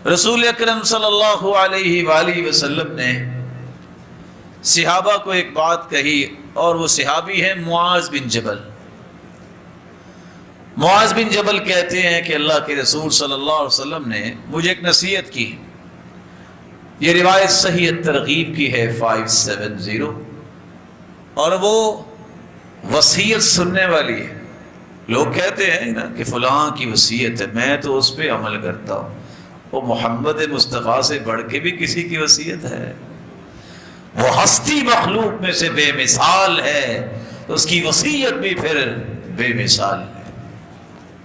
رسول اکرم صلی اللہ علیہ وآلہ وسلم نے صحابہ کو ایک بات کہی، اور وہ صحابی ہیں معاذ بن جبل۔ معاذ بن جبل کہتے ہیں کہ اللہ کے رسول صلی اللہ علیہ وسلم نے مجھے ایک نصیحت کی۔ یہ روایت صحیح ترغیب کی ہے 570، اور وہ وصیت سننے والی ہے۔ لوگ کہتے ہیں نا کہ فلاں کی وصیت ہے، میں تو اس پہ عمل کرتا ہوں۔ وہ محمد مصطفیٰ سے بڑھ کے بھی کسی کی وصیت ہے؟ وہ ہستی مخلوق میں سے بے مثال ہے، تو اس کی وصیت بھی پھر بے مثال ہے۔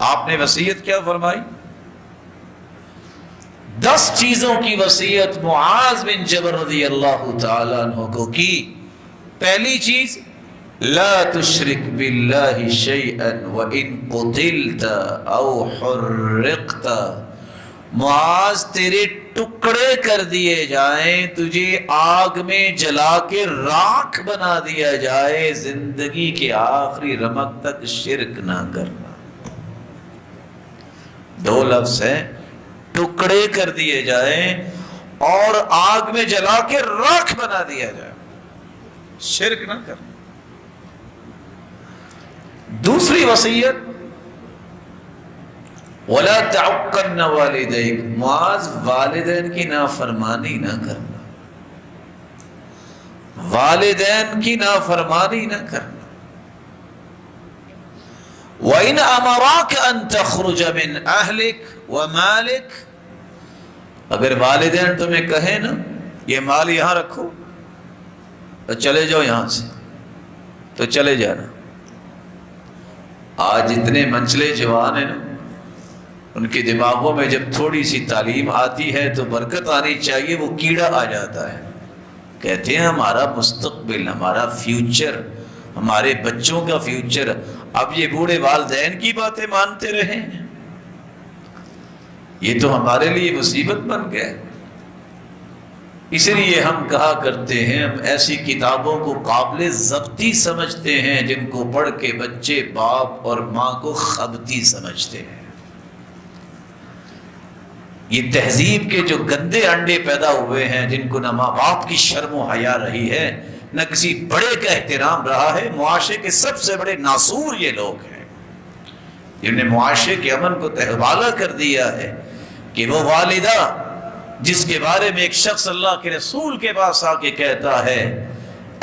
آپ نے وصیت کیا فرمائی؟ 10 چیزوں کی وصیت معاذ بن جبل رضی اللہ تعالیٰ عنہ کو کی۔ پہلی چیز، لا تشرک باللہ شیئا وان قتلت او حرقت۔ معاذ تیرے ٹکڑے کر دیے جائیں، تجھے آگ میں جلا کے راکھ بنا دیا جائے، زندگی کے آخری رمق تک شرک نہ کرنا۔ 2 لفظ ہیں، ٹکڑے کر دیے جائیں اور آگ میں جلا کے راکھ بنا دیا جائے، شرک نہ کرنا۔ دوسری وصیت، وَلَا تَعُقَّنَّ وَالِدَيْكَ۔ معاذ والدین کی نافرمانی نہ کرنا، والدین کی نافرمانی نہ کرنا۔ وَإِنْ أَمَرَاكَ أَن تَخْرُجَ مِنْ أَهْلِكَ وَمَالِكَ۔ اگر والدین تمہیں کہیں نا یہ مال یہاں رکھو تو چلے جاؤ یہاں سے، تو چلے جانا۔ آج اتنے منچلے جوان ہیں نا، ان کے دماغوں میں جب تھوڑی سی تعلیم آتی ہے تو برکت آنی چاہیے، وہ کیڑا آ جاتا ہے۔ کہتے ہیں ہمارا مستقبل، ہمارا فیوچر، ہمارے بچوں کا فیوچر، اب یہ بوڑھے والدین کی باتیں مانتے رہیں، یہ تو ہمارے لیے مصیبت بن گئے۔ اس لیے ہم کہا کرتے ہیں، ہم ایسی کتابوں کو قابل ضبطی سمجھتے ہیں جن کو پڑھ کے بچے باپ اور ماں کو خبطی سمجھتے ہیں۔ یہ تہذیب کے جو گندے انڈے پیدا ہوئے ہیں، جن کو نہ ماں باپ کی شرم و حیا رہی ہے، نہ کسی بڑے کا احترام رہا ہے، معاشرے کے سب سے بڑے ناسور یہ لوگ ہیں، جنہوں نے معاشرے کے امن کو تہوالہ کر دیا ہے کہ وہ والدہ جس کے بارے میں ایک شخص اللہ کے رسول کے پاس آ کے کہتا ہے،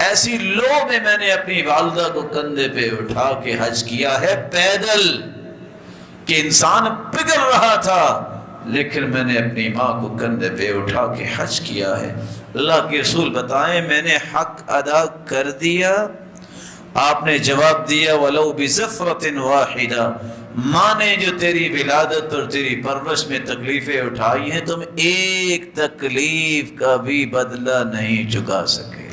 ایسی لو میں نے اپنی والدہ کو کندھے پہ اٹھا کے حج کیا ہے پیدل، کہ انسان پگھل رہا تھا لیکن میں نے اپنی ماں کو کندھے پہ اٹھا کے حج کیا ہے۔ اللہ کے رسول بتائیں میں نے حق ادا کر دیا؟ آپ نے جواب دیا، وَلَوْ بِزَفْرَةٍ وَاحِدَةٍ۔ ماں نے جو تیری ولادت اور تیری پرورش میں تکلیفیں اٹھائی ہیں، تم ایک تکلیف کا بھی بدلہ نہیں چکا سکے۔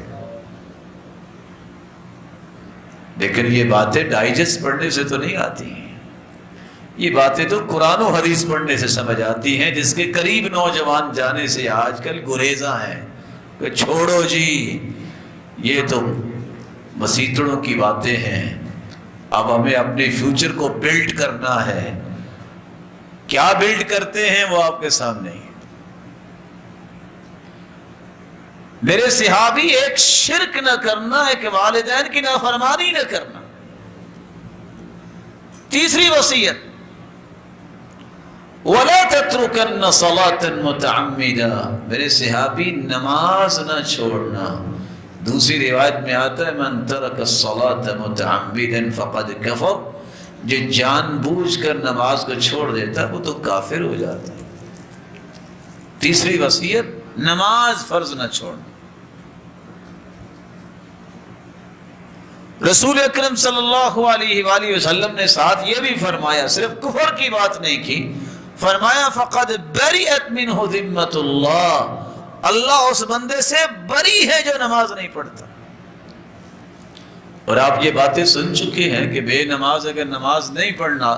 لیکن یہ باتیں ڈائجسٹ پڑھنے سے تو نہیں آتی ہیں، یہ باتیں تو قرآن و حدیث پڑھنے سے سمجھ آتی ہیں، جس کے قریب نوجوان جانے سے آج کل گریزاں ہیں کہ چھوڑو جی، یہ تو مسیطڑوں کی باتیں ہیں، اب ہمیں اپنے فیوچر کو بلڈ کرنا ہے۔ کیا بلڈ کرتے ہیں وہ آپ کے سامنے ہی۔ میرے صحابی، ایک شرک نہ کرنا، ایک والدین کی نافرمانی نہ کرنا۔ تیسری وصیت، وَلَا تَتْرُكَنَّ صَلَاةً مُتَعَمِّدًا۔ میرے صحابی، نماز نہ چھوڑنا۔ دوسری روایت میں آتا ہے، مَن تَرَكَ الصَّلَاةَ مُتَعَمِّدًا فَقَدْ كَفَرَ۔ جو جان بوجھ کر نماز کو چھوڑ دیتا وہ تو کافر ہو جاتا ہے۔ تیسری وصیت، نماز فرض نہ چھوڑنا۔ رسول اکرم صلی اللہ علیہ وآلہ وسلم نے ساتھ یہ بھی فرمایا، صرف کفر کی بات نہیں کی، فرمایا فقد بریت منہ ذمۃ اللہ۔ اللہ اس بندے سے بری ہے جو نماز نہیں پڑھتا۔ اور آپ یہ باتیں سن چکے ہیں کہ بے نماز اگر نماز نہیں پڑھنا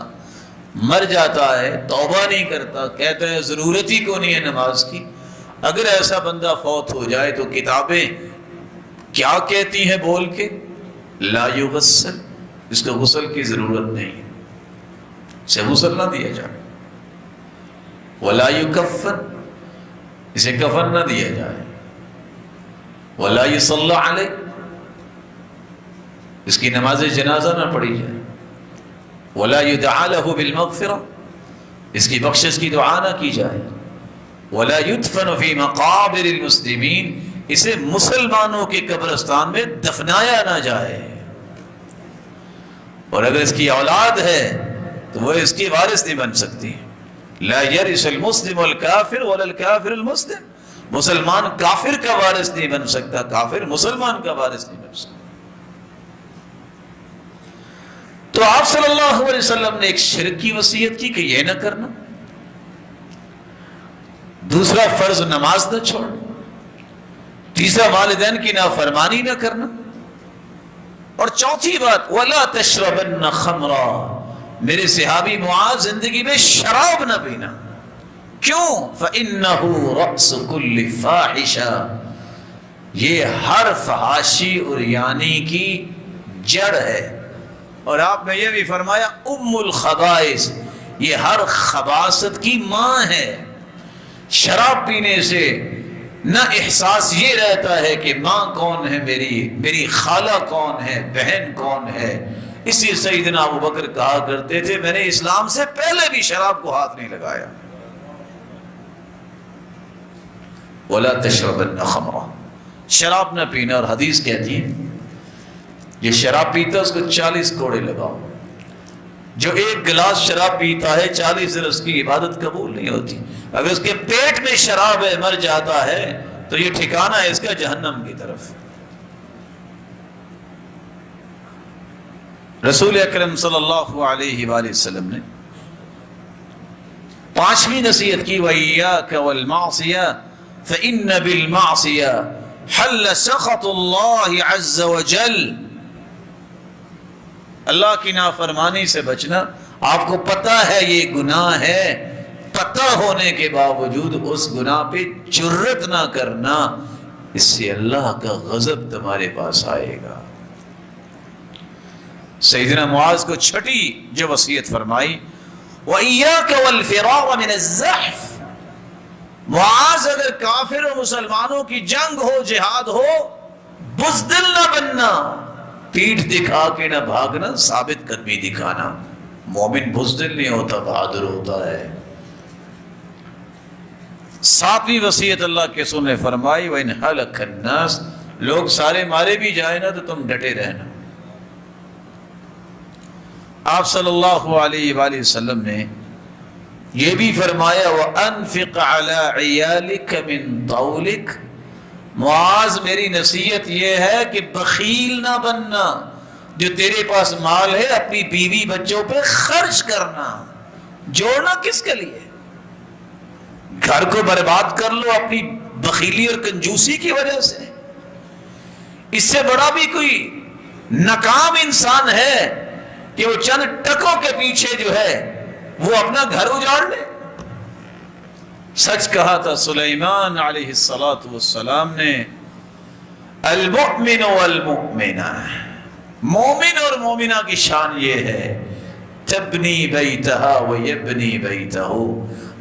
مر جاتا ہے، توبہ نہیں کرتا، کہتا ہے ضرورت ہی کو نہیں ہے نماز کی، اگر ایسا بندہ فوت ہو جائے تو کتابیں کیا کہتی ہیں بول کے، لا یغسل، اس کو غسل کی ضرورت نہیں، اسے غسل نہ دیا جائے، ولا یکفن، اسے کفن نہ دیا جائے، ولا یصلی علیہ، اس کی نماز جنازہ نہ پڑھی جائے، ولا یدعا لہ بالمغفرہ، اس کی بخشش کی دعا نہ کی جائے، ولا یدفن فی مقابر المسلمین، اسے مسلمانوں کے قبرستان میں دفنایا نہ جائے، اور اگر اس کی اولاد ہے تو وہ اس کی وارث نہیں بن سکتی۔ لا یرث المسلم الکافر ولا الکافر المسلم، مسلمان کافر کا وارث نہیں بن سکتا، کافر مسلمان کا وارث نہیں بن سکتا۔ تو آپ صلی اللہ علیہ وسلم نے ایک شرک کی وصیت کی کہ یہ نہ کرنا، دوسرا فرض نماز نہ چھوڑنا، تیسرا والدین کی نافرمانی نہ کرنا، اور چوتھی بات وَلَا تَشْرَبَنَّ خَمْرًا، میرے صحابی معاذ زندگی میں شراب نہ پینا۔ کیوں؟ فَإِنَّهُ رَأْسُ كُلِّ فَاحِشَةٍ، یہ ہر فحاشی اور یعنی کی جڑ ہے، اور آپ نے یہ بھی فرمایا ام الخبائث، یہ ہر خباثت کی ماں ہے۔ شراب پینے سے نہ احساس یہ رہتا ہے کہ ماں کون ہے میری خالہ کون ہے، بہن کون ہے۔ اسی سیدنا ابو بکر کہا کرتے تھے میں نے اسلام سے پہلے بھی شراب کو ہاتھ نہیں لگایا۔ وَلَا تَشْرَبَنَّ خَمْرًا، شراب نہ پینا، اور حدیث کہتی ہے یہ شراب پیتا اس کو 40 کوڑے لگاؤ، جو ایک گلاس شراب پیتا ہے 40 دن اس کی عبادت قبول نہیں ہوتی۔ اگر اس کے پیٹ میں شراب ہے مر جاتا ہے تو یہ ٹھکانہ ہے اس کا جہنم کی طرف۔ رسول اکرم صلی اللہ علیہ وآلہ وسلم نے 5ویں نصیحت کی وَإِيَّاكَ وَالْمَعْصِيَةَ فَإِنَّ بِالْمَعْصِيَةِ حَلَّ سَخَطُ اللَّهِ عَزَّ وَجَلَّ، اللہ کی نافرمانی سے بچنا۔ آپ کو پتہ ہے یہ گناہ ہے، پتہ ہونے کے باوجود اس گناہ پہ جرت نہ کرنا، اس سے اللہ کا غضب تمہارے پاس آئے گا۔ سیدنا معاذ کو چھٹی جو وصیت فرمائی وَإِيَّاكَ وَالْفِرَارَ مِنَ الزَّحْفِ، معاذ اگر کافر و مسلمانوں کی جنگ ہو، جہاد ہو، بزدل نہ بننا، پیٹھ دکھا کے نہ بھاگنا، ثابت قدمی دکھانا۔ مومن بزدل نہیں ہوتا، بہادر ہوتا ہے۔ 7ویں وصیت اللہ کے رسول نے فرمائی وَإِنْ هَلَكَ النَّاسُ، لوگ سارے مارے بھی جائیں نا تو تم ڈٹے رہنا۔ آپ صلی اللہ علیہ وآلہ وسلم نے یہ بھی فرمایا وَأَنفِقْ عَلَىٰ عِيَالِكَ مِنْ طَوْلِكَ، معاذ میری نصیحت یہ ہے کہ بخیل نہ بننا، جو تیرے پاس مال ہے اپنی بیوی بچوں پہ خرچ کرنا، جوڑنا کس کے لیے؟ گھر کو برباد کر لو اپنی بخیلی اور کنجوسی کی وجہ سے۔ اس سے بڑا بھی کوئی ناکام انسان ہے کہ وہ چند ٹکوں کے پیچھے جو ہے وہ اپنا گھر اجاڑ لے۔ سچ کہا تھا سلیمان علیہ السلام نے المؤمن والمؤمنہ، مومن اور مومنہ کی شان یہ ہے تبنی بیتہا ویبنی بیتہو،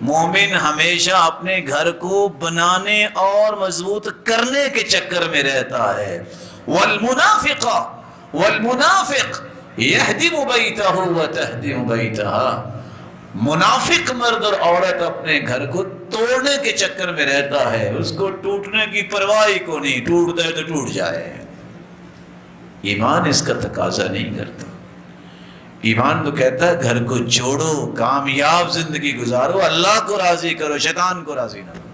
مومن ہمیشہ اپنے گھر کو بنانے اور مضبوط کرنے کے چکر میں رہتا ہے، والمنافق یہدم بیتہ وتہدم بیتہا، منافق مرد اور عورت اپنے گھر کو توڑنے کے چکر میں رہتا ہے، اس کو ٹوٹنے کی پرواہ کو نہیں، ٹوٹ جائے تو ٹوٹ جائے۔ ایمان اس کا تقاضا نہیں کرتا، ایمان تو کہتا ہے گھر کو جوڑو، کامیاب زندگی گزارو، اللہ کو راضی کرو، شیطان کو راضی نہ کرو۔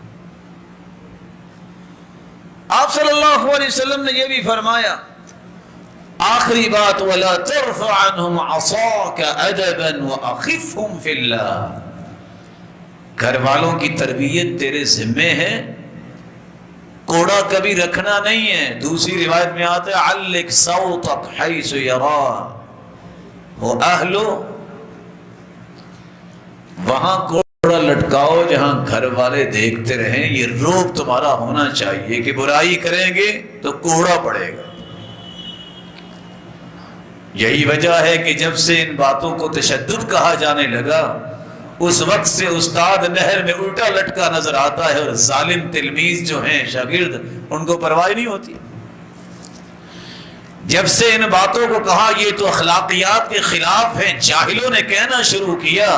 آپ صلی اللہ علیہ وسلم نے یہ بھی فرمایا آخری بات وَلَا تَرْفَعْ عَنْهُمْ عَصَاكَ أَدَبًا وَأَخِفْهُمْ فِي اللَّهِ، گھر والوں کی تربیت تیرے ذمے ہے، کوڑا کبھی رکھنا نہیں ہے۔ دوسری روایت میں آتا ہے عَلِّقْ صَوْتَكْ حَيْثُ يَرَى وَأَهْلُ، وہاں کوڑا لٹکاؤ جہاں گھر والے دیکھتے رہیں، یہ روب تمہارا ہونا چاہیے کہ برائی کریں گے تو کوڑا پڑے گا۔ یہی وجہ ہے کہ جب سے ان باتوں کو تشدد کہا جانے لگا، اس وقت سے استاد نہر میں الٹا لٹکا نظر آتا ہے، اور ظالم تلمیذ جو ہیں شاگرد، ان کو پرواہ نہیں ہوتی۔ جب سے ان باتوں کو کہا یہ تو اخلاقیات کے خلاف ہیں، جاہلوں نے کہنا شروع کیا،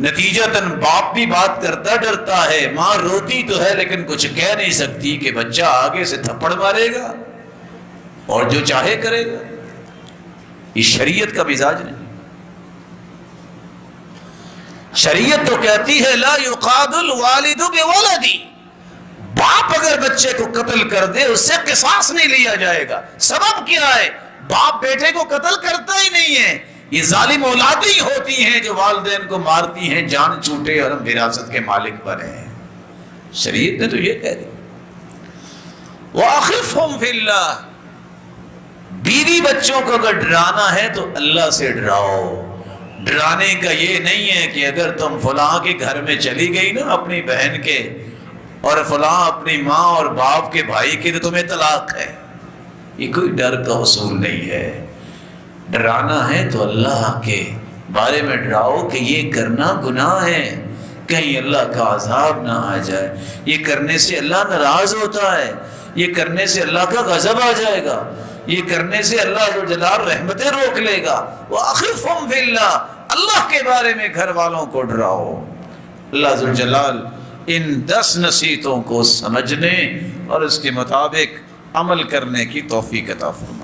نتیجتاً باپ بھی بات کرتا ڈرتا ہے، ماں روتی تو ہے لیکن کچھ کہہ نہیں سکتی کہ بچہ آگے سے تھپڑ مارے گا اور جو چاہے کرے گا۔ یہ شریعت کا مزاج نہیں۔ شریعت تو کہتی ہے لا یقاد الوالد بولدی، باپ اگر بچے کو قتل کر دے اس سے قصاص نہیں لیا جائے گا۔ سبب کیا ہے؟ باپ بیٹے کو قتل کرتا ہی نہیں ہے، یہ ظالم اولادیں ہی ہوتی ہیں جو والدین کو مارتی ہیں، جان چھوٹے اور ہم وراثت کے مالک بنے ہیں۔ شریعت نے تو یہ کہہ دیا وَأَخِفْهُمْ فِي اللَّهِ، بیوی بچوں کو اگر ڈرانا ہے تو اللہ سے ڈراؤ۔ ڈرانے کا یہ نہیں ہے کہ اگر تم فلاں کے گھر میں چلی گئی نا اپنی بہن کے، اور فلاں اپنی ماں اور باپ کے بھائی کے، تو تمہیں طلاق ہے۔ یہ کوئی ڈر کا اصول نہیں ہے۔ ڈرانا ہے تو اللہ کے بارے میں ڈراؤ کہ یہ کرنا گناہ ہے، کہیں اللہ کا عذاب نہ آ جائے، یہ کرنے سے اللہ ناراض ہوتا ہے، یہ کرنے سے اللہ کا غضب آ جائے گا، یہ کرنے سے اللہ ذوالجلال رحمتیں روک لے گا۔ وَأَخِفْهُمْ فِي اللَّهِ، اللہ کے بارے میں گھر والوں کو ڈراؤ۔ اللہ ذوالجلال ان 10 نصیحتوں کو سمجھنے اور اس کے مطابق عمل کرنے کی توفیق عطا فرمائے۔